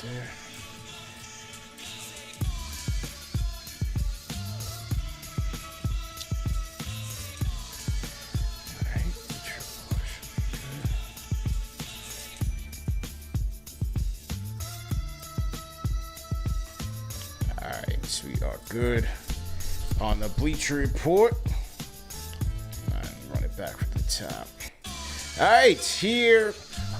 there. Alright, we are good on the Bleacher Report. Run it back from the top. Alright, here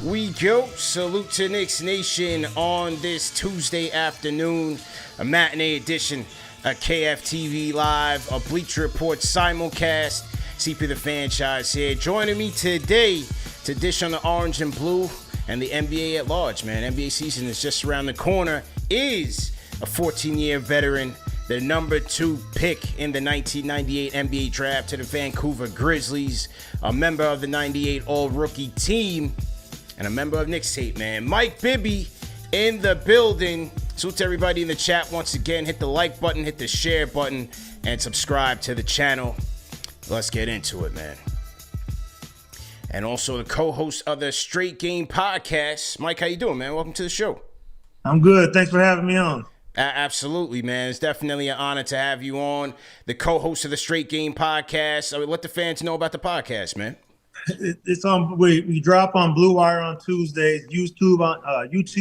we go. Salute to Knicks Nation on this Tuesday afternoon, a matinee edition of KFTV Live, a Bleacher Report simulcast. CP the franchise here. Joining me today to dish on the orange and blue and the NBA at large, man. NBA season is just around the corner. Is a 14-year veteran, the number 2 pick in the 1998 NBA draft to the Vancouver Grizzlies, a member of the 98 All-Rookie team, and a member of Knicks Tape, man. Mike Bibby in the building. Salute to everybody in the chat once again. Hit the like button, hit the share button, and subscribe to the channel. Let's get into it, man. And also the co-host of the Straight Game Podcast. Mike, how you doing, man? Welcome to the show. I'm good. Thanks for having me on. Absolutely, man. It's definitely an honor to have you on, the co-host of the Straight Game Podcast. I mean, let the fans know about the podcast, man. It's on. We drop on Blue Wire on Tuesdays, YouTube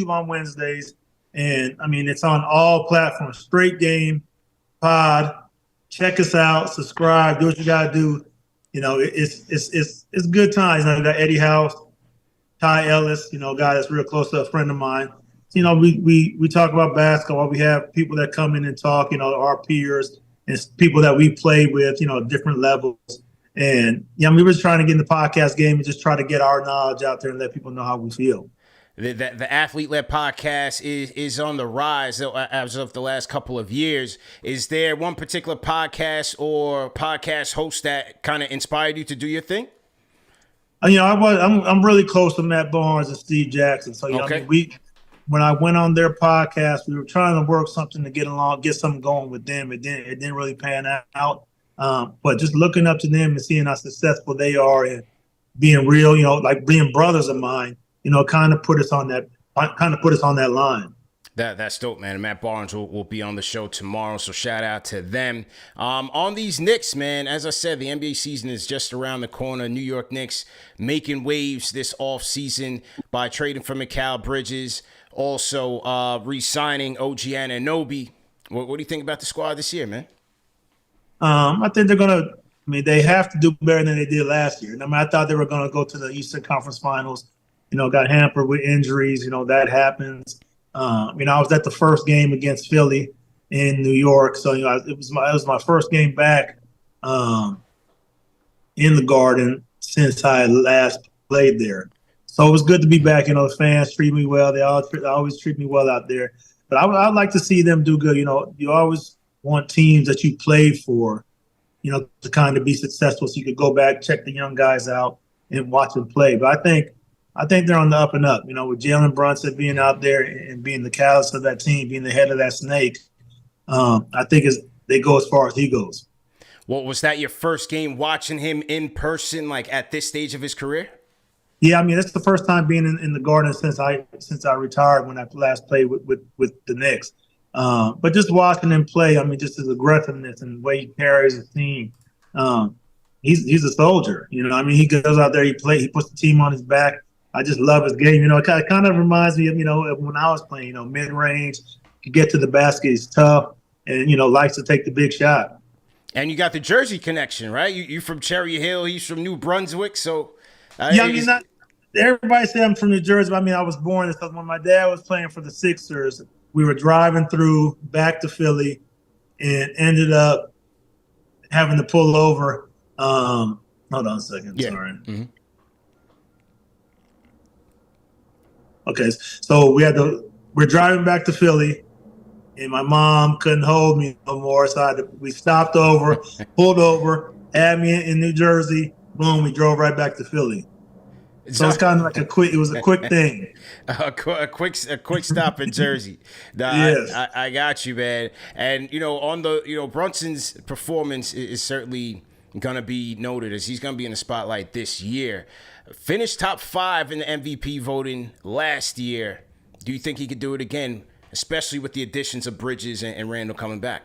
on Wednesdays, and I mean it's on all platforms. Straight Game Pod. Check us out. Subscribe. Do what you gotta do. You know, it's good times. You know, we got Eddie House, Ty Ellis. You know, a guy that's real close to a friend of mine. You know, we talk about basketball. We have people that come in and talk, you know, our peers and people that we play with, you know, different levels. And, yeah, we were just trying to get in the podcast game and just try to get our knowledge out there and let people know how we feel. The athlete-led podcast is on the rise as of the last couple of years. Is there one particular podcast or podcast host that kind of inspired you to do your thing? You know, I'm really close to Matt Barnes and Steve Jackson. So, you know, I mean, when I went on their podcast, we were trying to work something to get something going with them. It didn't really pan out. But just looking up to them and seeing how successful they are and being real, you know, like being brothers of mine, you know, kind of put us on that line. That's dope, man. Matt Barnes will be on the show tomorrow, so shout out to them. On these Knicks, man, as I said, the NBA season is just around the corner. New York Knicks making waves this offseason by trading for Mikal Bridges, also re-signing OG Anunoby. What do you think about the squad this year, man? I think they have to do better than they did last year. I mean, I thought they were going to go to the Eastern Conference Finals, you know, got hampered with injuries. You know, that happens. You know, I was at the first game against Philly in New York. So, you know, it was my first game back in the Garden since I last played there. So it was good to be back. You know, the fans treat me well. They always treat me well out there. But I'd like to see them do good. You know, you always want teams that you played for, you know, to kind of be successful so you could go back, check the young guys out, and watch them play. But I think they're on the up and up, you know, with Jalen Brunson being out there and being the catalyst of that team, being the head of that snake. I think they go as far as he goes. Well, was that your first game watching him in person, like at this stage of his career? Yeah, I mean, that's the first time being in the Garden since I retired when I last played with the Knicks. But just watching him play, I mean, just his aggressiveness and the way he carries his team, he's a soldier. You know, I mean, he goes out there, he puts the team on his back. I just love his game. You know, it kind of reminds me of, you know, when I was playing, you know, mid-range, you get to the basket, he's tough, and, you know, likes to take the big shot. And you got the Jersey connection, right? You from Cherry Hill, he's from New Brunswick, so... yeah, I mean, everybody say I'm from New Jersey, but I mean, I was born because when my dad was playing for the Sixers, we were driving through back to Philly and ended up having to pull over. Hold on a second. Yeah. Sorry. Mm-hmm. Okay, so we're driving back to Philly, and my mom couldn't hold me no more, so we stopped over, pulled over, had me in New Jersey. Boom, we drove right back to Philly. So it's kind of like a quick thing. A quick stop in Jersey. Yes. I got you, man. And, you know, on the, you know, Brunson's performance is certainly going to be noted as he's going to be in the spotlight this year. Finished top 5 in the MVP voting last year. Do you think he could do it again, especially with the additions of Bridges and Randall coming back?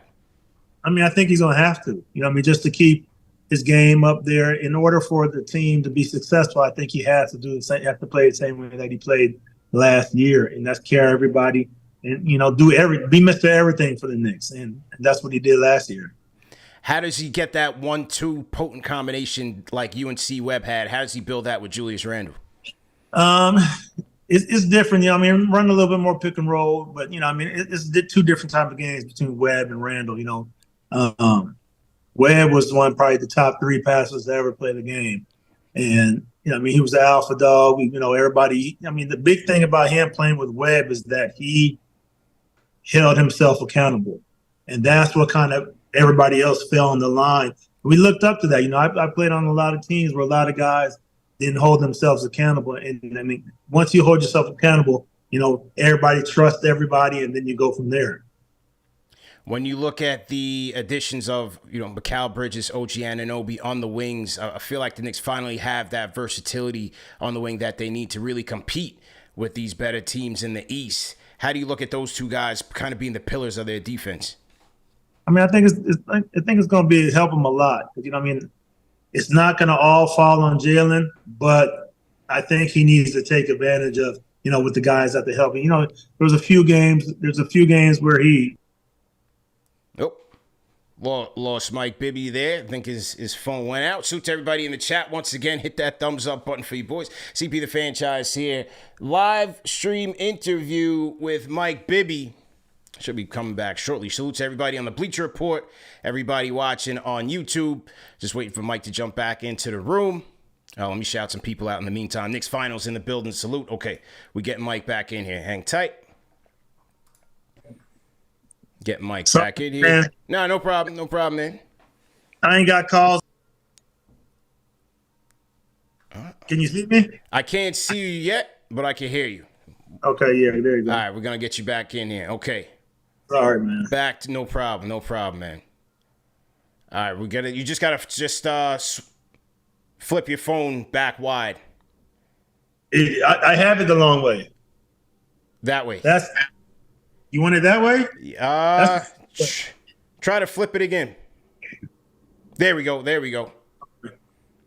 I mean, I think he's going to have to. Just to keep his game up there. In order for the team to be successful, I think he has to do the same. Have to play the same way that he played last year, and that's carry everybody and be Mr. Everything for the Knicks, and that's what he did last year. How does he get that 1-2 potent combination like UNC Webb had? How does he build that with Julius Randle? It's different. Run a little bit more pick and roll, but it's two different type of games between Webb and Randle. Webb was one probably the top 3 passers to ever play the game, and he was the alpha dog. Everybody. The big thing about him playing with Webb is that he held himself accountable, and that's what kind of everybody else fell on the line. We looked up to that. I played on a lot of teams where a lot of guys didn't hold themselves accountable. And once you hold yourself accountable, everybody trusts everybody, and then you go from there. When you look at the additions of, Mikal Bridges, OG Anunoby on the wings, I feel like the Knicks finally have that versatility on the wing that they need to really compete with these better teams in the East. How do you look at those two guys kind of being the pillars of their defense? I think it's going to be help them a lot. It's not going to all fall on Jalen, but I think he needs to take advantage of, with the guys that they help. There's a few games where he. Nope. Lost Mike Bibby there. I think his phone went out. Salute to everybody in the chat. Once again, hit that thumbs up button for you boys. CP the Franchise here. Live stream interview with Mike Bibby. Should be coming back shortly. Salute to everybody on the Bleacher Report, everybody watching on YouTube. Just waiting for Mike to jump back into the room. Let me shout some people out in the meantime. Knicks Finals in the building. Salute. Okay, we getting Mike back in here. Hang tight. Get Mike back in here. Man. No problem. No problem, man. I ain't got calls. Can you see me? I can't see you yet, but I can hear you. Okay, yeah, there you go. All right, we're going to get you back in here. Okay. Sorry, man. Back to no problem, man. All right, you just gotta flip your phone back wide. I have it the long way. That way. You want it that way? Try to flip it again. There we go.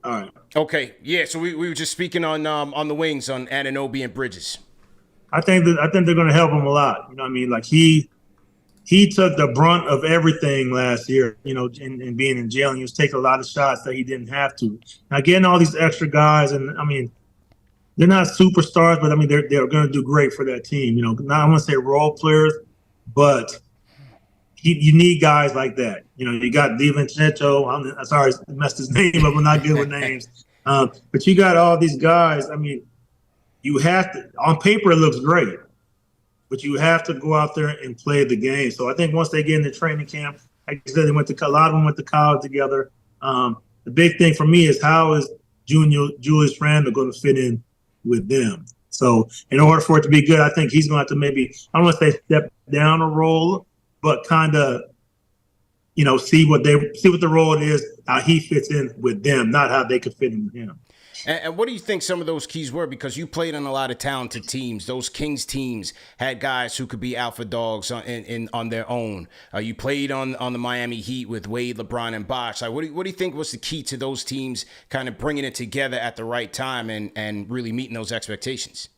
All right. Okay, yeah. So we were just speaking on the wings on Anunoby and Bridges. I think they're going to help him a lot. Like he took the brunt of everything last year, and being in jail, and he was taking a lot of shots that he didn't have to. Now, getting all these extra guys, and they're not superstars, but they're going to do great for that team. Not, I want to say role players, but you need guys like that. You got DiVincenzo. I'm sorry, I messed his name up. I'm not good with names. But you got all these guys. You have to. On paper, it looks great. But you have to go out there and play the game. So I think once they get into training camp, like I said, a lot of them went to college together. The big thing for me is how is Julius Randle going to fit in with them? So in order for it to be good, I think he's going to have to maybe, I don't want to say step down a role, but kind of, see what the role is, how he fits in with them, not how they could fit in with him. And what do you think some of those keys were? Because you played on a lot of talented teams. Those Kings teams had guys who could be alpha dogs on their own. You played on the Miami Heat with Wade, LeBron, and Bosh. What do you think was the key to those teams kind of bringing it together at the right time and really meeting those expectations?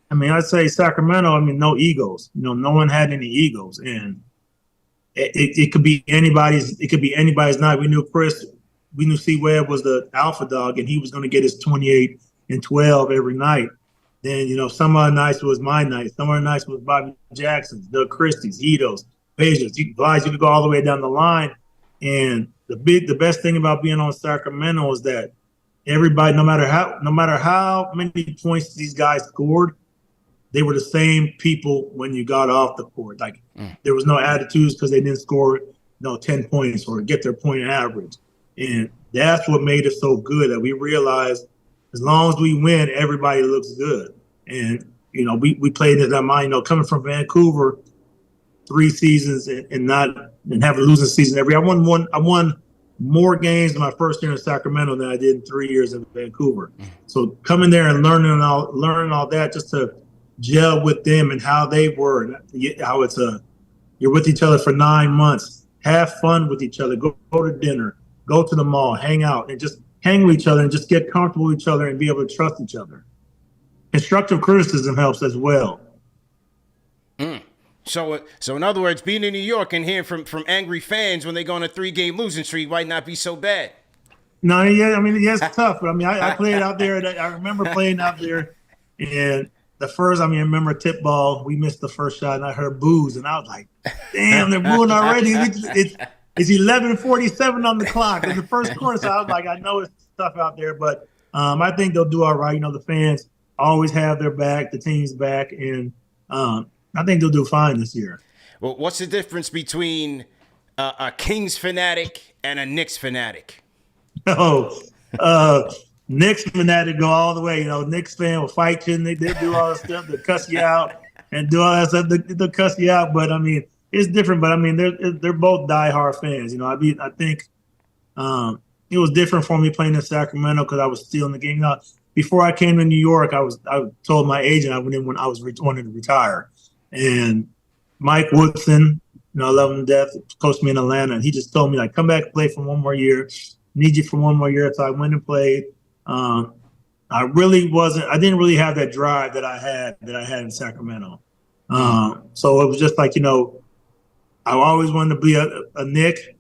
I'd say Sacramento, no egos. No one had any egos. And it could be anybody's. It could be anybody's night. We knew C. Webb was the alpha dog, and he was going to get his 28 and 12 every night. Then, some other nights was my night. Some other nights was Bobby Jackson's, Doug Christie's, Hedo's, Pages. You could go all the way down the line. And the best thing about being on Sacramento is that everybody, no matter how many points these guys scored, they were the same people when you got off the court. There was no attitudes because they didn't score 10 points or get their point average. And that's what made it so good, that we realized as long as we win, everybody looks good. And, we played in that mind, coming from Vancouver 3 seasons and have a losing season every. I won more games in my first year in Sacramento than I did in 3 years in Vancouver. So coming there and learning all that just to gel with them and how they were, how it's you're with each other for 9 months. Have fun with each other. Go to dinner. Go to the mall. Hang out and just hang with each other and just get comfortable with each other and be able to trust each other. Constructive criticism helps as well. So in other words, being in New York and hearing from angry fans when they go on a 3-game losing streak might not be so bad. No, yeah, I mean, yeah, it's tough. But I mean, I played out there. I remember playing out there, and I remember tip ball. We missed the first shot, and I heard boos, and I was like, "Damn, they're booing already." It's 11:47 on the clock in the first quarter. So I was like, "I know it's tough out there, but I think they'll do all right." You know, the fans always have their back, the team's back, and I think they'll do fine this year. Well, what's the difference between a Kings fanatic and a Knicks fanatic? Knicks fanatic go all the way. You know, Knicks fan will fight you and they do all that stuff to cuss you out and do all that stuff to cuss you out. But I mean, it's different. But I mean, they're both diehard fans. You know, I think it was different for me playing in Sacramento because I was still in the game. Now, before I came to New York, I told my agent I went in when I was wanting to retire, and Mike Woodson, you know, I love him to death, coached me in Atlanta, and he just told me like, come back and play for one more year. Need you for one more year. So I went and played. I didn't really have that drive that I had in Sacramento. So it was just like, you know, I always wanted to be a Knick,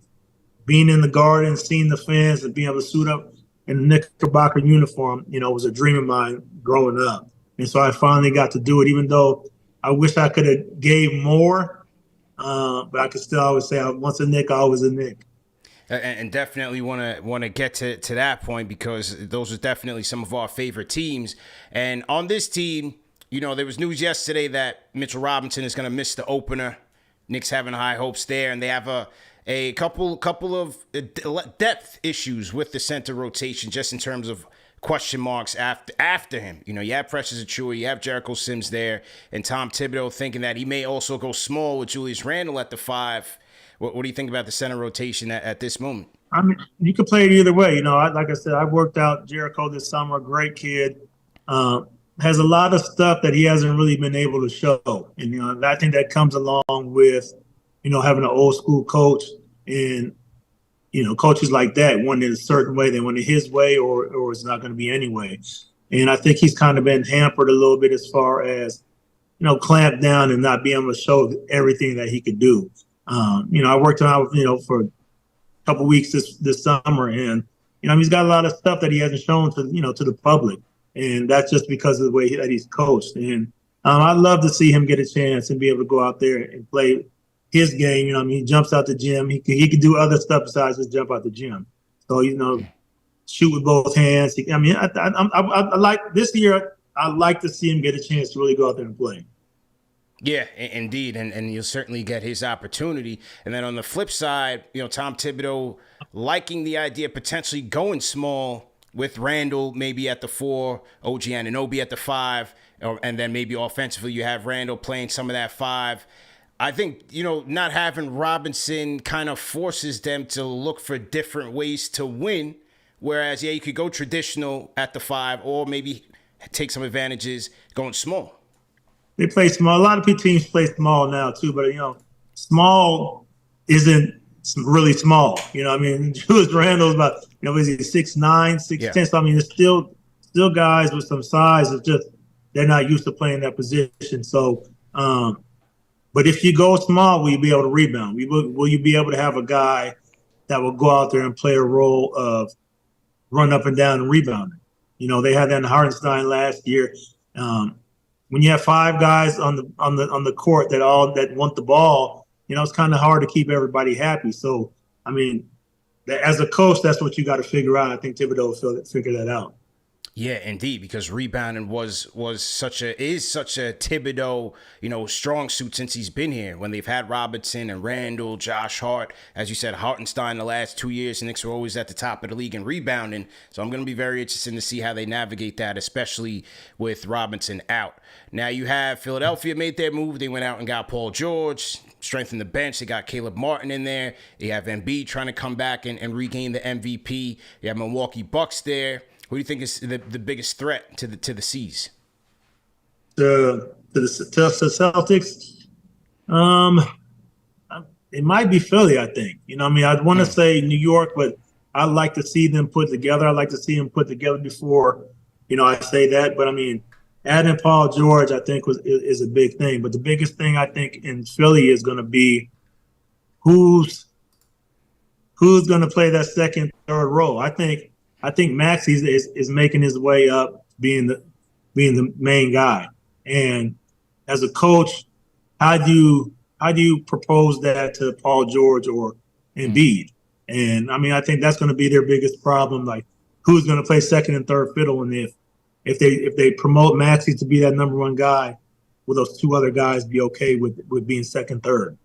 being in the Garden, seeing the fans and being able to suit up in a Knickerbocker uniform, you know, was a dream of mine growing up. And so I finally got to do it, even though I wish I could have gave more, but I could still always say once a Knick, always a Knick. And definitely want to get to that point because those are definitely some of our favorite teams. And on this team, you know, there was news yesterday that Mitchell Robinson is going to miss the opener. Knicks having high hopes there, and they have a couple of depth issues with the center rotation, just in terms of question marks after him. You know, you have Precious Achiuwa, you have Jericho Sims there, and Tom Thibodeau thinking that he may also go small with Julius Randle at the 5. What do you think about the center rotation at this moment? I mean, you could play it either way. You know, like I said, I worked out Jericho this summer. Great kid. Has a lot of stuff that he hasn't really been able to show. And, you know, I think that comes along with, you know, having an old school coach and, you know, coaches like that, one in a certain way, they want it his way or it's not going to be anyway. And I think he's kind of been hampered a little bit as far as, you know, clamped down and not being able to show everything that he could do. You know, I worked him out, you know, for a couple of weeks this summer, and you know, he's got a lot of stuff that he hasn't shown to the public, and that's just because of the way that he's coached. And I'd love to see him get a chance and be able to go out there and play his game. You know, I mean, he jumps out the gym. He can do other stuff besides just jump out the gym. So you know, shoot with both hands. I like this year. I'd like to see him get a chance to really go out there and play. Yeah, indeed, and you'll certainly get his opportunity. And then on the flip side, you know, Tom Thibodeau liking the idea of potentially going small with Randle maybe at the 4, OG Anunoby at the 5, and then maybe offensively you have Randle playing some of that 5. I think, you know, not having Robinson kind of forces them to look for different ways to win, whereas, yeah, you could go traditional at the 5 or maybe take some advantages going small. They play small. A lot of teams play small now too, but you know, small isn't really small. You know, I mean, Julius Randle's about, you know, is he 6'9", 6'10"? Yeah. So I mean, it's still guys with some size. It's just they're not used to playing that position. So, but if you go small, will you be able to rebound? Will you be able to have a guy that will go out there and play a role of run up and down and rebounding? You know, they had that in Hartenstein last year. When you have 5 guys on the court that want the ball, you know, it's kind of hard to keep everybody happy. So, I mean, as a coach, that's what you got to figure out. I think Thibodeau figured that out. Yeah, indeed, because rebounding is such a Thibodeau, you know, strong suit since he's been here. When they've had Robinson and Randle, Josh Hart, as you said, Hartenstein the last 2 years, the Knicks were always at the top of the league in rebounding. So I'm going to be very interested to see how they navigate that, especially with Robinson out. Now you have Philadelphia made their move. They went out and got Paul George, strengthened the bench. They got Caleb Martin in there. You have Embiid trying to come back and regain the MVP. You have Milwaukee Bucks there. Who do you think is the biggest threat to the C's? The to the Celtics. It might be Philly, I think. I mean, I'd want to say New York, but I'd like to see them put together. I'd like to see them put together before, I say that. But I mean, adding Paul George, I think is a big thing. But the biggest thing I think in Philly is going to be who's going to play that second, third role. I think Maxey is making his way up, being the main guy. And as a coach, how do you propose that to Paul George or Embiid? And I mean, I think that's going to be their biggest problem. Like, who's going to play second and third fiddle? And if they promote Maxey to be that number one guy, will those two other guys be okay with being second, third?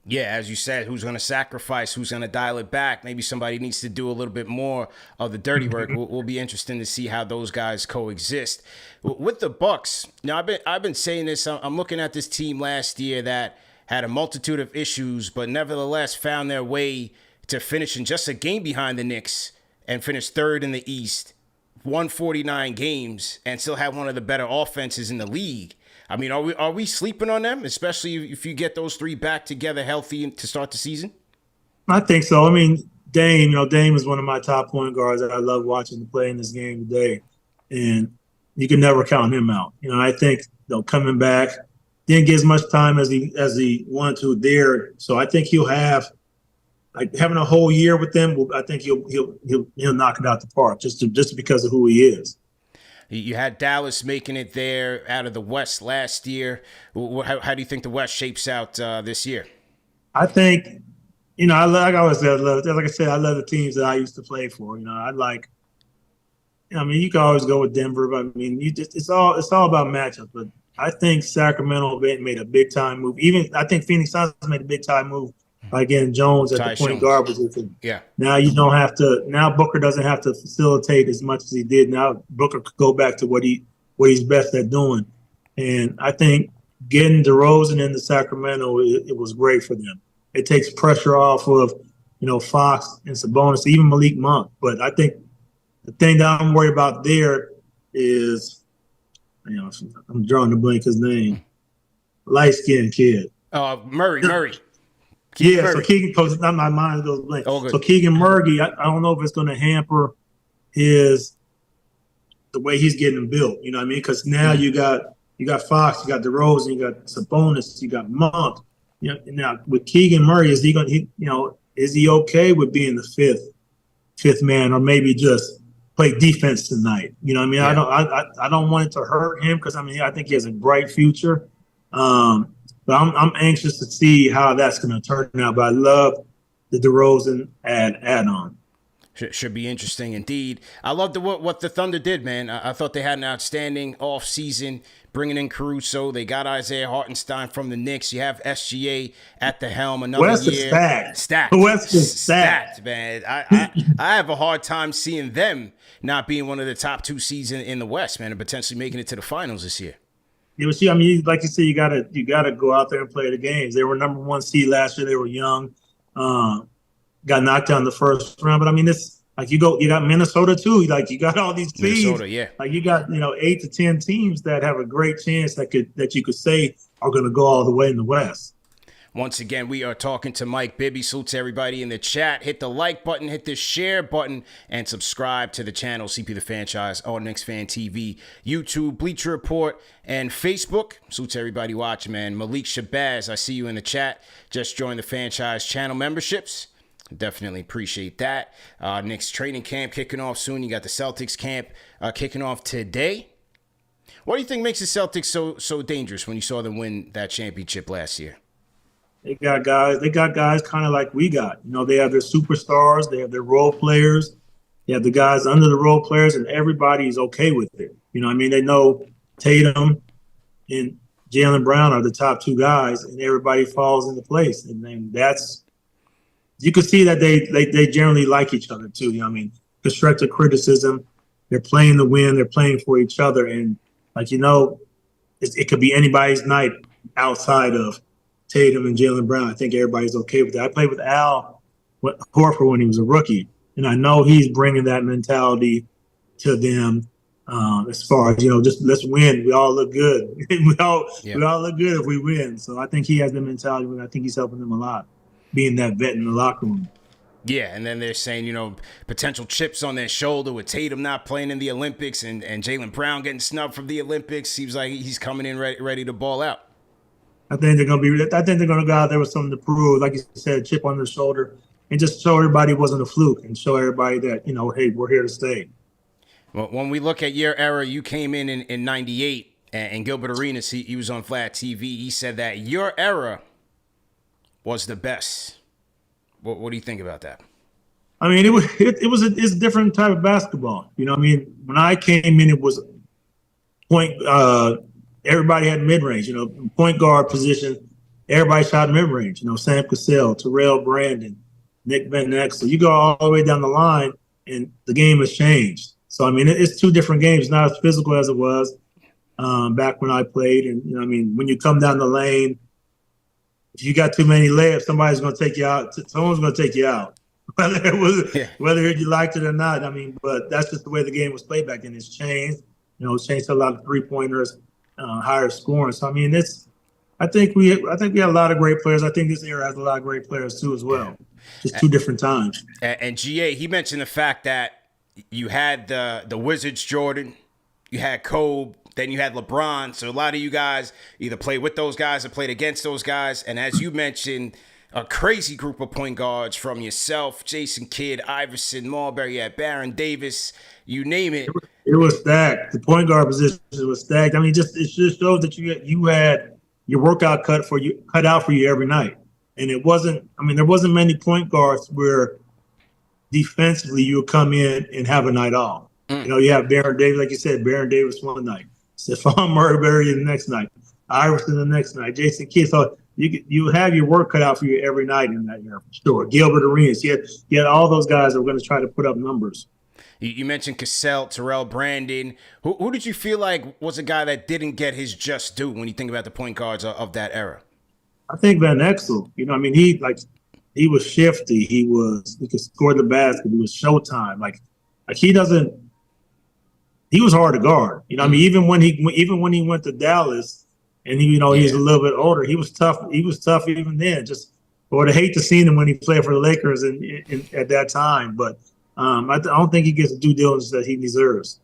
Yeah, as you said, who's going to sacrifice? Who's going to dial it back? Maybe somebody needs to do a little bit more of the dirty work. Will be interesting to see how those guys coexist. With the Bucks, now I've been saying this. I'm looking at this team last year that had a multitude of issues, but nevertheless found their way to finishing just a game behind the Knicks and finished third in the East, won 49 games, and still had one of the better offenses in the league. I mean, are we sleeping on them, especially if you get those three back together healthy to start the season? I think so. I mean, Dame is one of my top point guards that I love watching to play in this game today, and you can never count him out. I think coming back didn't get as much time as he wanted to there, so I think he'll have. Like having a whole year with them, I think he'll knock it out the park just because of who he is. You had Dallas making it there out of the West last year. How do you think the West shapes out this year? I think, I like I said, like I said, I love the teams that I used to play for. You can always go with Denver, but I mean, it's all about matchups. But I think Sacramento made a big time move. I think Phoenix Suns made a big time move by getting Jones at the point guard position. Yeah. Now you don't have to. Now Booker doesn't have to facilitate as much as he did. Now Booker could go back to what he's best at doing. And I think getting DeRozan into Sacramento, it was great for them. It takes pressure off of Fox and Sabonis, even Malik Monk. But I think the thing that I'm worried about there is, I'm drawing the blank his name, light skinned kid. Murray. Yeah, Murray. So Keegan, not my mind goes blank. Oh, so Keegan Murray, I don't know if it's going to hamper the way he's getting built. You know what I mean? Because now you got Fox, you got DeRozan, you got Sabonis, you got Monk. Now with Keegan Murray, is he okay with being the fifth man, or maybe just play defense tonight? You know what I mean? Yeah. I don't want it to hurt him because I think he has a bright future. But I'm anxious to see how that's going to turn out. But I love the DeRozan add-on. Should be interesting indeed. I love what the Thunder did, man. I thought they had an outstanding offseason, bringing in Caruso. They got Isaiah Hartenstein from the Knicks. You have SGA at the helm another West year. Stacked. West is stacked, man. I have a hard time seeing them not being one of the top two seeds in the West, man, and potentially making it to the finals this year. Yeah, but I mean, like you said, you gotta go out there and play the games. They were number one seed last year. They were young. Got knocked out in the first round. But I mean, it's like you got Minnesota too. Like you got all these teams. Minnesota, yeah. Like you got 8 to 10 teams that have a great chance that you could say are going to go all the way in the West. Once again, we are talking to Mike Bibby. Salute to everybody in the chat. Hit the like button, hit the share button, and subscribe to the channel, CP the Franchise, on KnicksFanTV, YouTube, Bleacher Report, and Facebook. Salute to everybody watching, man. Malik Shabazz, I see you in the chat. Just joined the franchise channel memberships. Definitely appreciate that. Knicks training camp kicking off soon. You got the Celtics camp kicking off today. What do you think makes the Celtics so dangerous when you saw them win that championship last year? They got guys kind of like we got. They have their superstars. They have their role players. They have the guys under the role players, and everybody's okay with it. I mean, they know Tatum and Jaylen Brown are the top two guys, and everybody falls into place. And then you can see that they generally like each other too. Constructive criticism. They're playing to win. They're playing for each other, and it could be anybody's night outside of Tatum and Jaylen Brown. I think everybody's okay with that. I played with Al Horford when he was a rookie, and I know he's bringing that mentality to them. As far as just let's win. We all look good. Yeah. We all look good if we win. So I think he has the mentality. I think he's helping them a lot, being that vet in the locker room. Yeah, and then they're saying, potential chips on their shoulder with Tatum not playing in the Olympics and Jaylen Brown getting snubbed from the Olympics. Seems like he's coming in ready to ball out. I think they're gonna go out there with something to prove, like you said, chip on their shoulder, and just show everybody it wasn't a fluke, and show everybody that hey, we're here to stay. Well, when we look at your era, you came in 98, and Gilbert Arenas, he was on Flat TV. He said that your era was the best. What do you think about that? I mean, it's a different type of basketball. When I came in, it was point. Everybody had mid range. Point guard position. Everybody shot mid range. Sam Cassell, Terrell Brandon, Nick Van Exel. You go all the way down the line, and the game has changed. So it's two different games. Not as physical as it was back when I played. And when you come down the lane, if you got too many layups, somebody's going to take you out. Someone's going to take you out, whether you liked it or not. But that's just the way the game was played back then. It's changed. It's changed to a lot of 3-pointers, higher scoring. So I think we have a lot of great players. I think this era has a lot of great players too as well. Just two different times. And GA, he mentioned the fact that you had the Wizards Jordan, you had Kobe. Then you had LeBron. So a lot of you guys either played with those guys or played against those guys. And as you mentioned, a crazy group of point guards from yourself, Jason Kidd, Iverson, Marbury, you had Baron Davis, you name it. It was stacked. The point guard position was stacked. It just shows that you had your workout cut out for you every night. And it wasn't. There wasn't many point guards where defensively you would come in and have a night off. You have Baron Davis, like you said, Baron Davis one night. Stephon Marbury the next night, Iverson the next night, Jason Kidd. So you have your work cut out for you every night in that year, for sure. Gilbert Arenas, you had all those guys that were going to try to put up numbers. You mentioned Cassell, Terrell Brandon. Who did you feel like was a guy that didn't get his just due when you think about the point guards of that era? I think Van Exel. He was shifty. He could score the basket. He was showtime. He was hard to guard. Even when he went to Dallas, and he was a little bit older, he was tough. He was tough even then. I would have hated to see him when he played for the Lakers at that time. But I don't think he gets the due diligence that he deserves.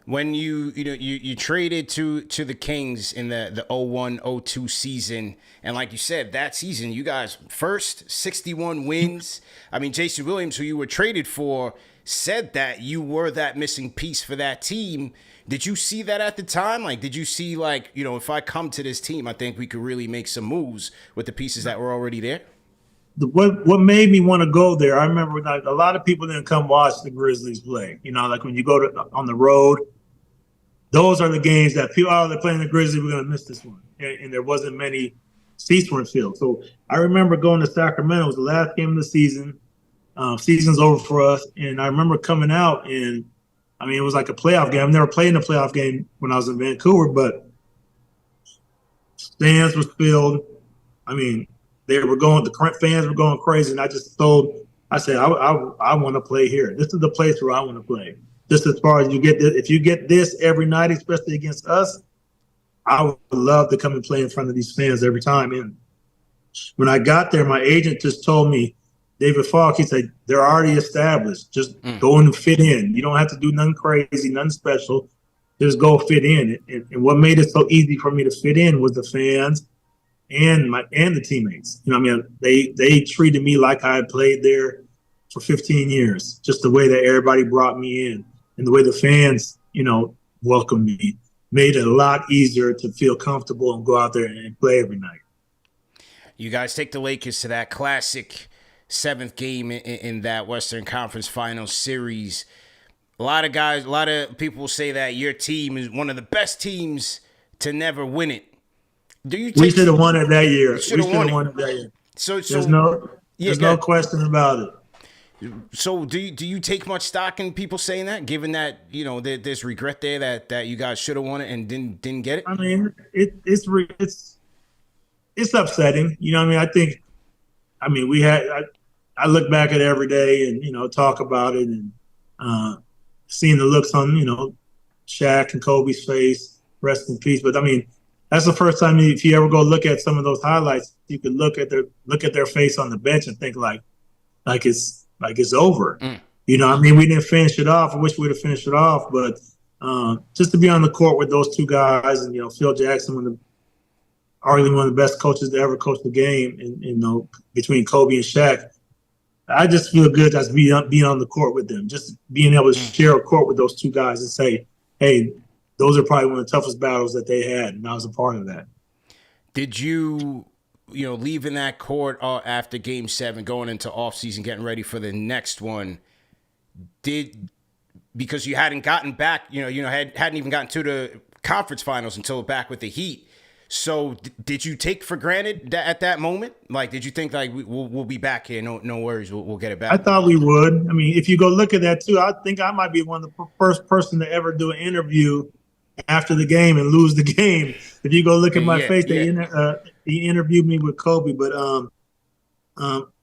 When you traded to the Kings in the 01-02 season, and like you said, that season you guys first 61 wins. Jason Williams, who you were traded for, said that you were that missing piece for that team. Did you see that at the time? Did you see if I come to this team, I think we could really make some moves with the pieces that were already there? What made me want to go there, I remember a lot of people didn't come watch the Grizzlies play. When you go on the road, those are the games that people, they're playing the Grizzlies, we're going to miss this one. And there wasn't many seats weren't filled. So I remember going to Sacramento. It was the last game of the season. Season's over for us. And I remember coming out, and it was like a playoff game. I've never played in a playoff game when I was in Vancouver, but stands was filled. The current fans were going crazy. And I said, I want to play here. This is the place where I want to play. Just as far as if you get this every night, especially against us, I would love to come and play in front of these fans every time. And when I got there, my agent just told me, David Falk, he said, they're already established. Just go and fit in. You don't have to do nothing crazy, nothing special. Just go fit in. And what made it so easy for me to fit in was the fans and the teammates. They treated me like I had played there for 15 years. Just the way that everybody brought me in and the way the fans, welcomed me made it a lot easier to feel comfortable and go out there and play every night. You guys take the Lakers to that classic 7th game in that Western Conference Finals series. A lot of people say that your team is one of the best teams to never win it. We should have won it that year. We should have won it that year. So there's no question about it. So do you take much stock in people saying that, given that there's regret there that you guys should have won it and didn't get it? It's upsetting. I look back at it every day and talk about it and seeing the looks on Shaq and Kobe's face, rest in peace. But I mean, that's the first time if you ever go look at some of those highlights, you could look at their face on the bench and think like it's over. You know, I mean, we didn't finish it off. I wish we'd have finished it off, but just to be on the court with those two guys, and Phil Jackson, arguably one of the best coaches to ever coach the game, and between Kobe and Shaq, I just feel good just being on the court with them, just being able to share a court with those two guys and say, hey, those are probably one of the toughest battles that they had, and I was a part of that. Did you leaving that court after Game 7, going into offseason, getting ready for the next one, because you hadn't gotten back, hadn't even gotten to the conference finals until back with the Heat. So did you take for granted that at that moment? Like, did you think like we'll be back here? No worries, we'll get it back. I thought we would. I mean, if you go look at that too, I think I might be one of the first person to ever do an interview after the game and lose the game. If you go look at my face, he interviewed me with Kobe, but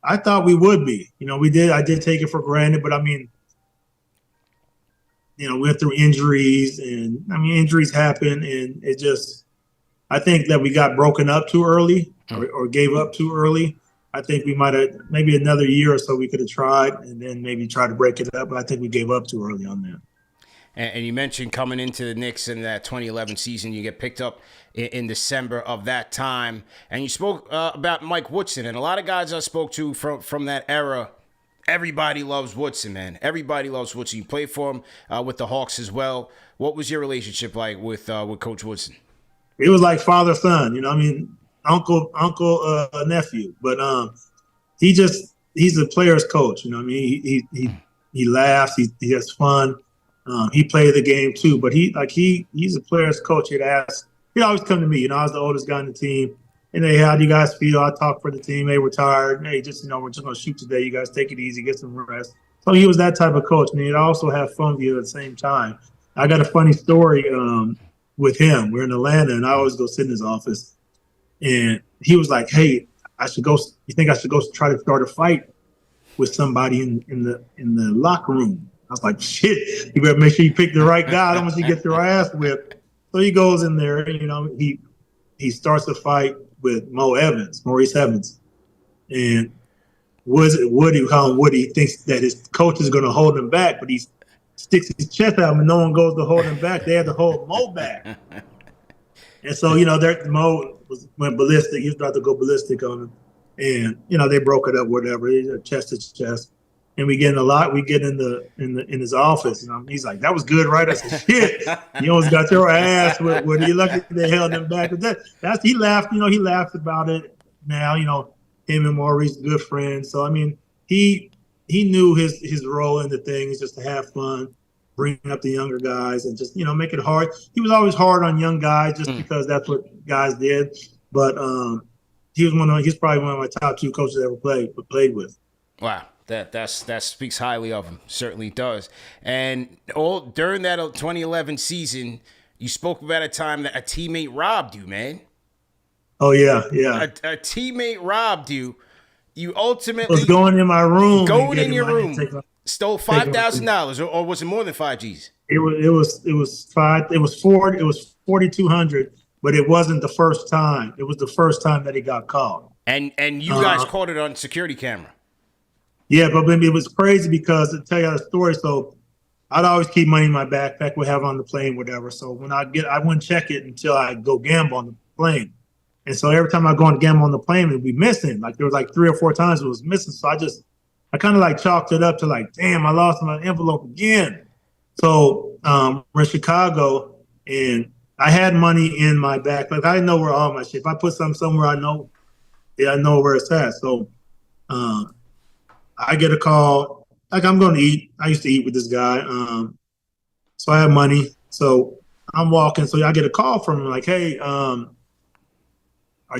I thought we would be. I did take it for granted, but I mean, we went through injuries, and I mean, injuries happen, and it just. I think that we got broken up too early or gave up too early. I think we might have maybe another year or so we could have tried and then maybe try to break it up. But I think we gave up too early on that. And you mentioned coming into the Knicks in that 2011 season, you get picked up in December of that time. And you spoke about Mike Woodson. And a lot of guys I spoke to from that era, everybody loves Woodson, man. Everybody loves Woodson. You played for him with the Hawks as well. What was your relationship like with Coach Woodson? It was like father son, I mean, uncle nephew. But he's a player's coach. I mean, he laughs, he has fun. He played the game too, but he's a player's coach. He'd always come to me. I was the oldest guy on the team. And hey, how do you guys feel? I talk for the team. Hey, we're tired. Hey, just we're just gonna shoot today. You guys take it easy, get some rest. So he was that type of coach, and he'd also have fun with you at the same time. I got a funny story. With him, we're in Atlanta, and I always go sit in his office. And he was like, "Hey, you think I should go try to start a fight with somebody in the locker room?" I was like, "Shit, you better make sure you pick the right guy. I don't want you to get your ass whipped." So he goes in there, he starts a fight with Maurice Evans, and Woody thinks that his coach is going to hold him back, but he's sticks his chest out and no one goes to hold him back. They had to hold Mo back. And so, Mo went ballistic. He was about to go ballistic on him. And, they broke it up, whatever. Chest to chest. And we get in his office. And he's like, that was good, right? I said, shit, you almost got your ass with you lucky they held him back. He laughed, he laughed about it now, him and Maurice, good friends. So, I mean, he knew his role in the thing is just to have fun, bring up the younger guys, and just make it hard. He was always hard on young guys just because that's what guys did. But he's probably one of my top 2 coaches I ever played with. Wow, that speaks highly of him. Certainly does. And during that 2011 season, you spoke about a time that a teammate robbed you, man. Oh yeah. A teammate robbed you. You ultimately was going in my room. Going in your room. Stole $5,000, or was it more than 5 G's? It was 4,200, but it wasn't the first time. It was the first time that he got caught. And you guys caught it on security camera. Yeah, but it was crazy because to tell you the story. So I'd always keep money in my backpack. We have on the plane, whatever. So when I wouldn't check it until I go gamble on the plane. And so every time I go and gamble on the plane, it'd be missing. Like there was like 3 or 4 times it was missing. So I kind of like chalked it up to like, damn, I lost my envelope again. So we're in Chicago and I had money in my backpack. I didn't know where all my shit. If I put something somewhere, I know where it's at. So I get a call. Like I'm going to eat. I used to eat with this guy. So I have money. So I'm walking. So I get a call from him like, hey,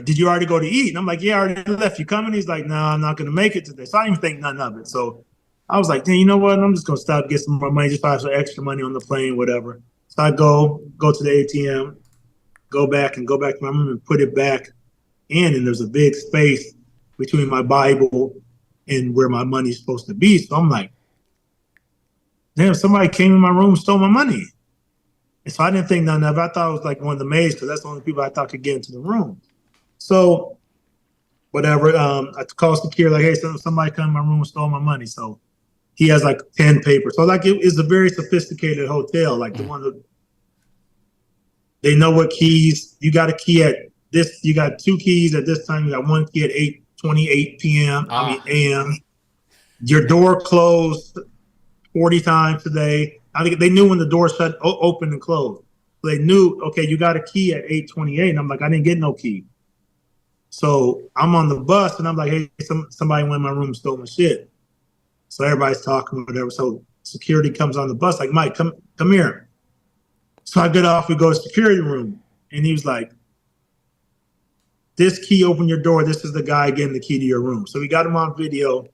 did you already go to eat? And I'm like, yeah, I already left. You coming? He's like, no, I'm not going to make it today. So I didn't even think nothing of it. So I was like, dang, you know what? I'm just going to stop, get some more money, just buy some extra money on the plane, whatever. So I go to the ATM, go back to my room and put it back in. And there's a big space between my Bible and where my money's supposed to be. So I'm like, damn, somebody came in my room and stole my money. And so I didn't think none of it. I thought it was like one of the maids because that's the only people I thought could get into the room. So whatever, I called security like, hey, somebody come in my room and stole my money. So he has like 10 papers. So like it is a very sophisticated hotel, like the one that they know what keys. You got a key at this, you got 2 keys at this time, you got 1 key at 8:28 p.m. AM. Your door closed 40 times a day. I think they knew when the door shut, open and closed. They knew, okay, you got a key at 8:28. And I'm like, I didn't get no key. So I'm on the bus and I'm like, hey, somebody went in my room and stole my shit. So everybody's talking, whatever. So security comes on the bus, like, Mike, come here. So I get off, we go to security room. And he was like, this key opened your door. This is the guy getting the key to your room. So we got him on video,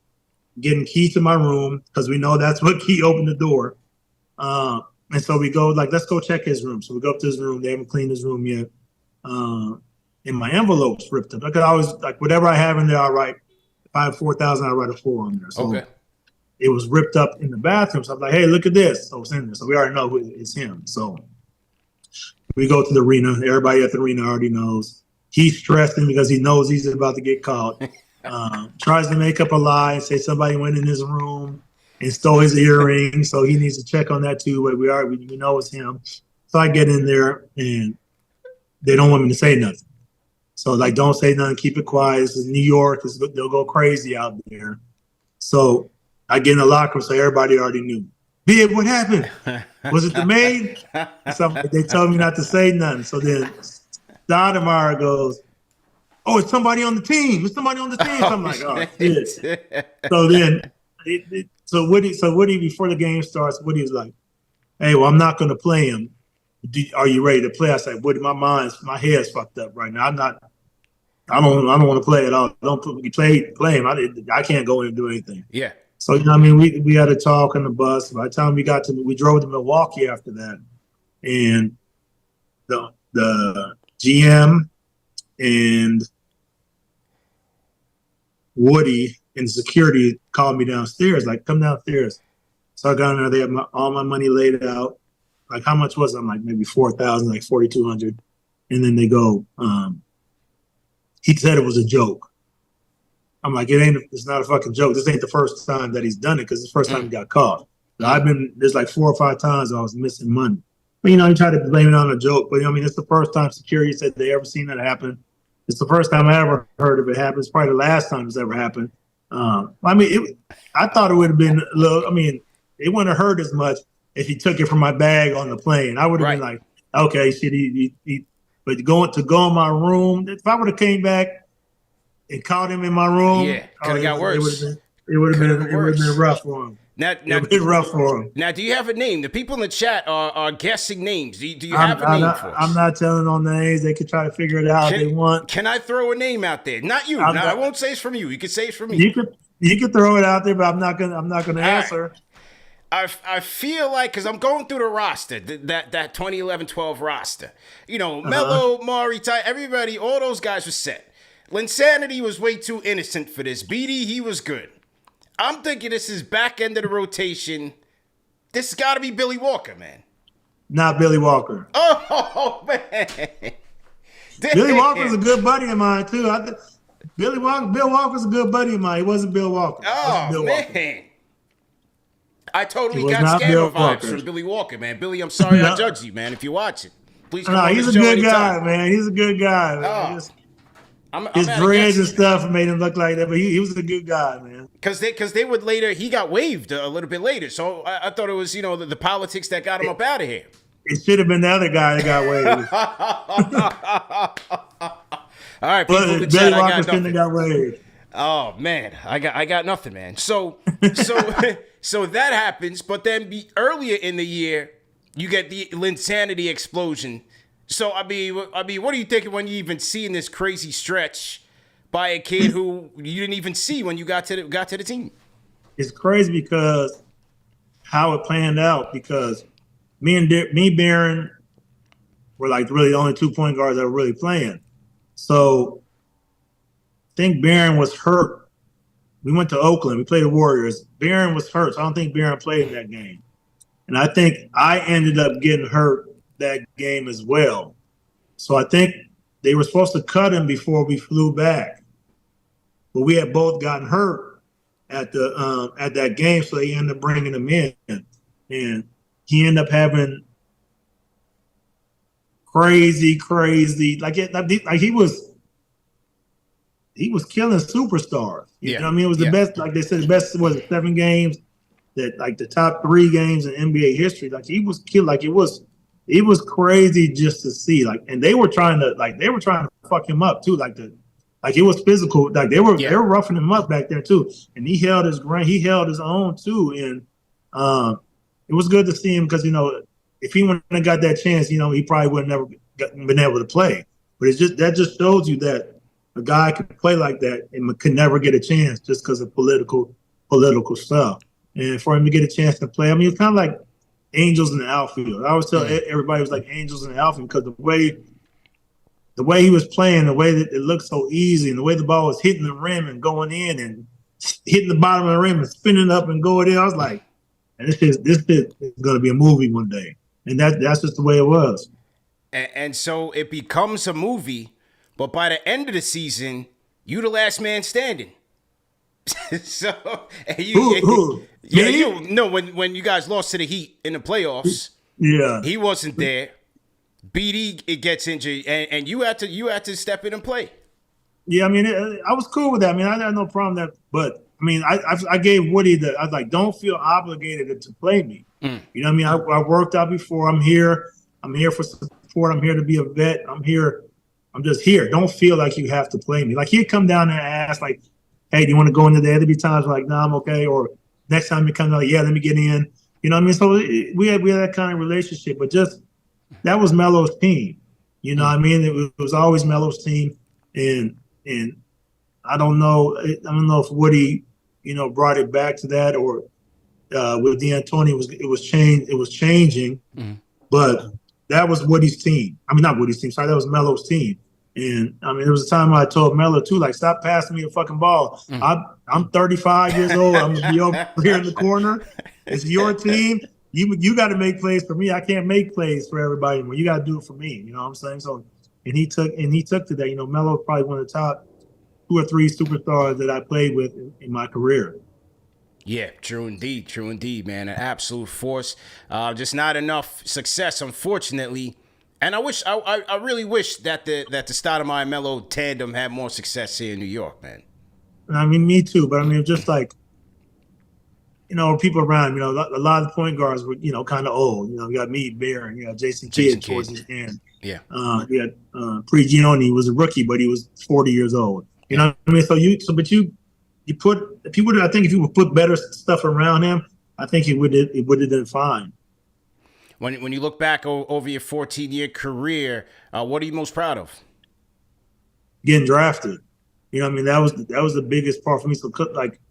getting key to my room, because we know that's what key opened the door. And so we go, like, let's go check his room. So we go up to his room. They haven't cleaned his room yet. And my envelope's ripped up. I could always, like, whatever I have in there, I'll write. If I have 4,000, I'll write a 4 on there. So it was ripped up in the bathroom. So I'm like, hey, look at this. So it's in there. So we already know who it's him. So we go to the arena. Everybody at the arena already knows. He's stressing because he knows he's about to get caught. Tries to make up a lie and say somebody went in his room and stole his earring. So he needs to check on that too. But we know it's him. So I get in there and they don't want me to say nothing. So like, don't say nothing, keep it quiet. This is New York. They'll go crazy out there. So I get in the locker room, so everybody already knew. Bib, what happened? Was it the maid? So they told me not to say nothing. So then Stoudemire goes, oh, it's somebody on the team. It's somebody on the team. So I'm like, oh, shit. So then, so Woody, before the game starts, Woody was like, hey, well, I'm not going to play him. Are you ready to play? I said, Woody, my head's fucked up right now. I don't want to play at all. Don't put me play him. I can't go in and do anything. Yeah. So, you know what I mean? We had a talk on the bus. By the time we drove to Milwaukee after that. And the GM and Woody and security called me downstairs, like, come downstairs. So I got in there. They had all my money laid out. Like, how much was it? I'm like, maybe 4,000, like 4,200. And then they go, he said it was a joke. I'm like, it's not a fucking joke. This ain't the first time that he's done it, because it's the first time he got caught. There's like 4 or 5 times I was missing money. But, you know, he tried to blame it on a joke. But, I mean, it's the first time security said they ever seen that happen. It's the first time I ever heard of it happen. It's probably the last time it's ever happened. I mean, I thought it would have been a little, I mean, it wouldn't have hurt as much if he took it from my bag on the plane. I would have been like, okay, shit, but to go in my room, if I would have came back and caught him in my room, could have got worse. It would have been rough for him. Now, rough for him. Now, do you have a name? The people in the chat are guessing names. Do you have a name for us? I'm not telling no names. They can try to figure it out if they want. Can I throw a name out there? Not you. I won't say it's from you. You can say it's from me. You can throw it out there, but I'm not gonna answer. Right. I feel like, because I'm going through the roster, that 2011-12 roster. You know, Melo, Maury, Ty, everybody, all those guys were set. Linsanity was way too innocent for this. BD, he was good. I'm thinking this is back end of the rotation. This has got to be Billy Walker, man. Not Billy Walker. Oh, man. Billy Walker's a good buddy of mine, too. Bill Walker's a good buddy of mine. He wasn't Bill Walker. Oh, Bill man. Walker. I totally got scammer vibes from Billy Walker, man. Billy, I'm sorry I judged you, man. If you watch it, please come on he's this a show good anytime. guy, man. He's a good guy, man. I'm his dreads and stuff made him look like that, but he was a good guy, man. Because they would later, he got waived a little bit later, so I thought it was, you know, the politics that got him up out of here. It should have been the other guy that got waived. All right, people in the chat, Billy Walker shouldn't have got waived. Oh man, I got nothing, man. So that happens, but then earlier in the year, you get the Linsanity explosion. So I mean, what are you thinking when you even seeing this crazy stretch by a kid who you didn't even see when you got to the team? It's crazy because how it planned out. Because Barron were like really the only 2 point guards that were really playing. So I think Barron was hurt. We went to Oakland. We played the Warriors. Barron was hurt, so I don't think Barron played in that game. And I think I ended up getting hurt that game as well. So I think they were supposed to cut him before we flew back, but we had both gotten hurt at that game, so they ended up bringing him in, and he ended up having crazy like he was killing superstars. You know what I mean? It was the best, like they said, the best was 7 games, that like the top 3 games in NBA history. Like he was killed. Like it was crazy just to see. Like, and they were trying to fuck him up too. Like it was physical. Like they were roughing him up back there too. And he held his own too. And it was good to see him because, you know, if he wouldn't have got that chance, you know, he probably would have never been able to play. But that just shows you that a guy could play like that and could never get a chance just because of political stuff. And for him to get a chance to play, I mean, it's kind of like angels in the outfield. I always tell everybody it was like angels in the outfield because the way he was playing, the way that it looked so easy, and the way the ball was hitting the rim and going in and hitting the bottom of the rim and spinning up and going in, I was like, and this is going to be a movie one day. And that's just the way it was. And so it becomes a movie, but by the end of the season, you the last man standing. So when you guys lost to the Heat in the playoffs, he wasn't there. BD it gets injured, and you had to step in and play. Yeah, I mean, I was cool with that. I mean, I had no problem with that, but I mean, I gave Woody I was like, don't feel obligated to play me. You know what I mean? I worked out before. I'm here for support. I'm here to be a vet. I'm just here. Don't feel like you have to play me. Like he'd come down there and ask, like, hey, do you want to go into there? There'd be times like, nah, I'm okay. Or next time he comes out, yeah, let me get in. You know what I mean? So we had that kind of relationship, but just that was Melo's team. You know what I mean? It was always Melo's team, and I don't know if Woody, you know, brought it back to that, or with D'Antoni it was changing, but that was Woody's team. I mean, not Woody's team. Sorry, that was Melo's team. And I mean, there was a time I told Melo too, like, stop passing me the fucking ball. I'm 35 years old. I'm gonna be over here in the corner. It's your team. You got to make plays for me. I can't make plays for everybody anymore. You got to do it for me. You know what I'm saying? So, and he took to that. You know, Melo is probably one of the top 2 or 3 superstars that I played with in my career. Yeah, true indeed, man. An absolute force. Just not enough success, unfortunately. And I really wish that the Stoudemire Melo tandem had more success here in New York, man. I mean, me too. But I mean, just like, you know, people around, you know, a lot of the point guards were, you know, kind of old. You know, you got me, Bear, and you got Jason Kidd towards his end. Yeah. Prigioni was a rookie, but he was 40 years old. You know what I mean? But you put, if you would put better stuff around him, I think it would have been fine. When you look back over your 14-year career, what are you most proud of? Getting drafted. You know what I mean? That was the biggest part for me. So, like,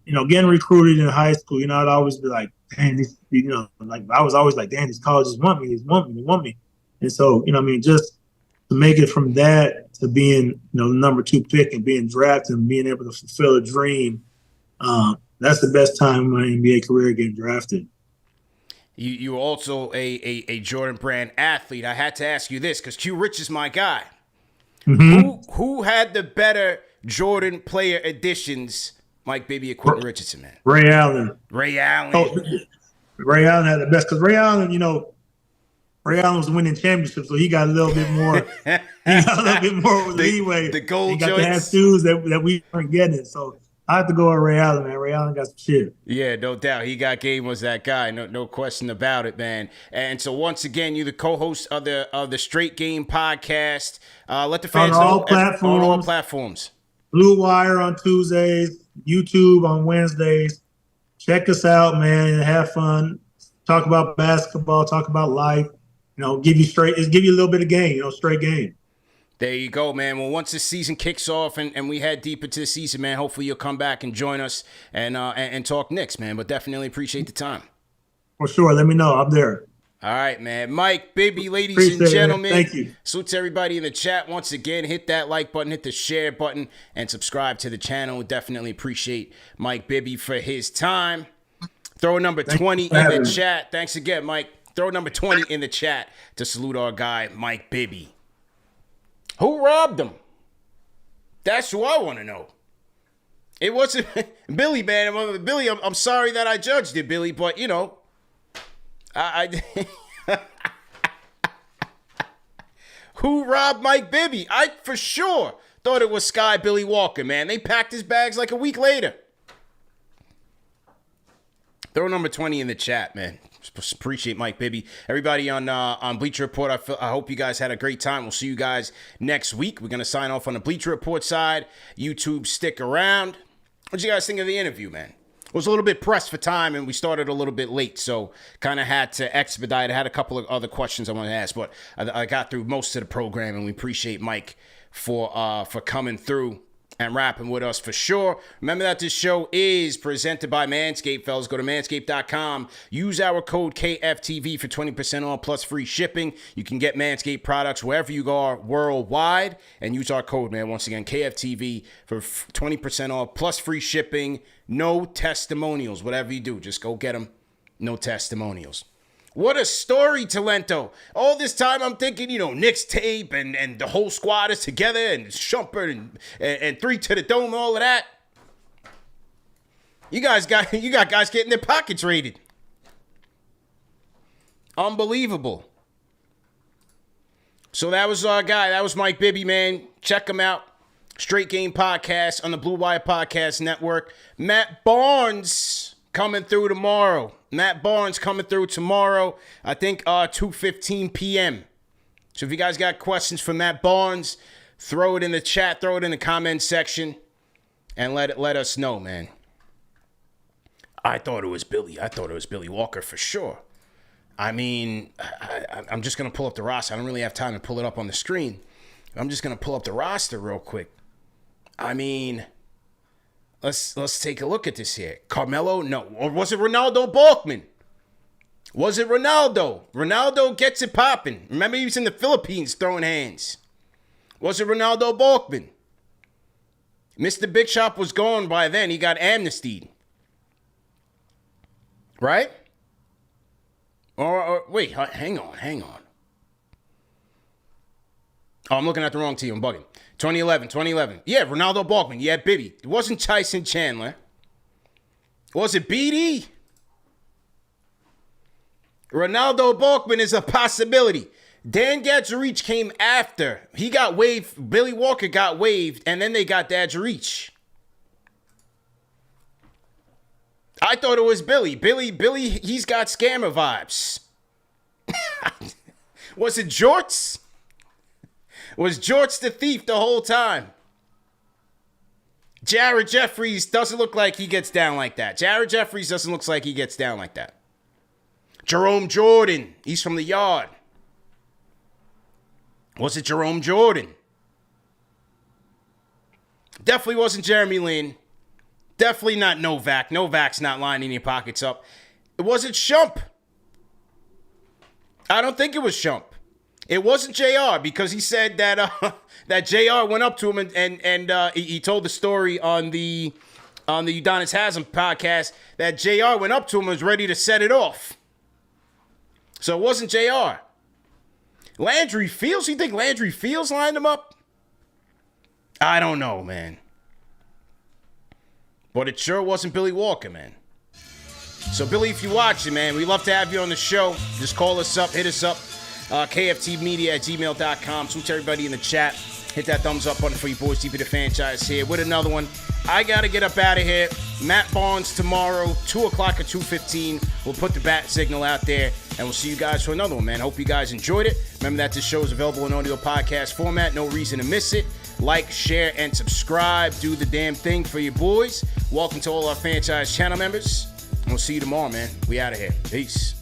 you know, getting recruited in high school, you know, I'd always be like, damn, you know, like I was always like, damn, these colleges want me, they want me. And so, you know what I mean, just to make it from that to being, you know, the number 2 pick and being drafted and being able to fulfill a dream, that's the best time in my NBA career, getting drafted. You were also a Jordan Brand athlete. I had to ask you this because Q Rich is my guy. Mm-hmm. Who had the better Jordan player additions, Mike Bibby or Quentin Richardson, man? Ray Allen. Oh, Ray Allen had the best because Ray Allen, you know, Ray Allen was winning championships, so he got a little bit more. Leeway. The gold he got joints. to have shoes that we weren't getting. So I have to go with Ray Allen, man. Ray Allen got some shit. Yeah, no doubt. He got game, was that guy. No question about it, man. And so once again, you're the co-host of the Straight Game podcast. Let the fans know on all platforms. Blue Wire on Tuesdays, YouTube on Wednesdays. Check us out, man, and have fun. Talk about basketball, talk about life. You know, give you a little bit of game, you know, straight game. There you go, man. Well, once the season kicks off and we head deep into the season, man, hopefully you'll come back and join us and talk Knicks, man. But definitely appreciate the time. For sure. Let me know. I'm there. All right, man. Mike, Bibby, ladies and gentlemen. Thank you. Salute to everybody in the chat. Once again, hit that like button, hit the share button, and subscribe to the channel. Definitely appreciate Mike Bibby for his time. Throw a number 20 in the chat. Thanks again, Mike. Throw number 20 in the chat to salute our guy, Mike Bibby. Who robbed him? That's who I want to know. It wasn't Billy, man. Billy, I'm sorry that I judged it, Billy, but, you know, I who robbed Mike Bibby? I for sure thought it was Sky Billy Walker, man. They packed his bags like a week later. Throw number 20 in the chat, man. Just appreciate Mike Bibby. Everybody on Bleacher Report, I hope you guys had a great time. We'll see you guys next week. We're going to sign off on the Bleacher Report side. YouTube, stick around. What did you guys think of the interview, man? It was a little bit pressed for time, and we started a little bit late, so kind of had to expedite. I had a couple of other questions I wanted to ask, but I got through most of the program, and we appreciate Mike for coming through and rapping with us for sure. Remember that this show is presented by Manscaped, fellas. Go to manscaped.com. Use our code KFTV for 20% off plus free shipping. You can get Manscaped products wherever you are worldwide. And use our code, man. Once again, KFTV for 20% off plus free shipping. No testimonials. Whatever you do, just go get them. No testimonials. What a story, Talento. All this time I'm thinking, you know, Knicks tape and the whole squad is together and Shumpert and 3 to the dome, all of that. You got guys getting their pockets raided. Unbelievable. So that was our guy. That was Mike Bibby, man. Check him out. Straight Game Podcast on the Blue Wire Podcast Network. Matt Barnes coming through tomorrow. Matt Barnes coming through tomorrow, I think 2:15 p.m. So if you guys got questions for Matt Barnes, throw it in the chat, throw it in the comment section, and let us know, man. I thought it was Billy. I thought it was Billy Walker for sure. I mean, I'm just going to pull up the roster. I don't really have time to pull it up on the screen. I'm just going to pull up the roster real quick. I mean, Let's take a look at this here. Carmelo? No. Or was it Ronaldo Balkman? Was it Ronaldo? Ronaldo gets it popping. Remember, he was in the Philippines throwing hands. Was it Ronaldo Balkman? Mr. Big Shop was gone by then. He got amnestied. Right? Or wait, hang on. Oh, I'm looking at the wrong team. I'm bugging. 2011. Yeah, Ronaldo Balkman. Yeah, Bibby. It wasn't Tyson Chandler. Was it BD? Ronaldo Balkman is a possibility. Dan Gadjarich came after. He got waived. Billy Walker got waived, and then they got Gadjarich. I thought it was Billy. Billy, he's got scammer vibes. Was it Jorts? Was Jorts the thief the whole time? Jared Jeffries doesn't look like he gets down like that. Jared Jeffries doesn't look like he gets down like that. Jerome Jordan, he's from the Yard. Was it Jerome Jordan? Definitely wasn't Jeremy Lin. Definitely not Novak. Novak's not lining your pockets up. It wasn't Shump. I don't think it was Shump. It wasn't JR because he said that that JR went up to him and he told the story on the Udonis Haslam podcast that JR went up to him and was ready to set it off. So it wasn't JR. Landry Fields? You think Landry Fields lined him up? I don't know, man. But it sure wasn't Billy Walker, man. So Billy, if you're watching, man, we'd love to have you on the show. Just call us up, hit us up. KFTmedia@gmail.com. Salute to everybody in the chat. Hit that thumbs up button for you boys. Deep in the franchise here with another one. I got to get up out of here. Matt Barnes tomorrow, 2 o'clock or 2:15. We'll put the bat signal out there, and we'll see you guys for another one, man. Hope you guys enjoyed it. Remember that this show is available in audio podcast format. No reason to miss it. Like, share, and subscribe. Do the damn thing for your boys. Welcome to all our franchise channel members. And we'll see you tomorrow, man. We out of here. Peace.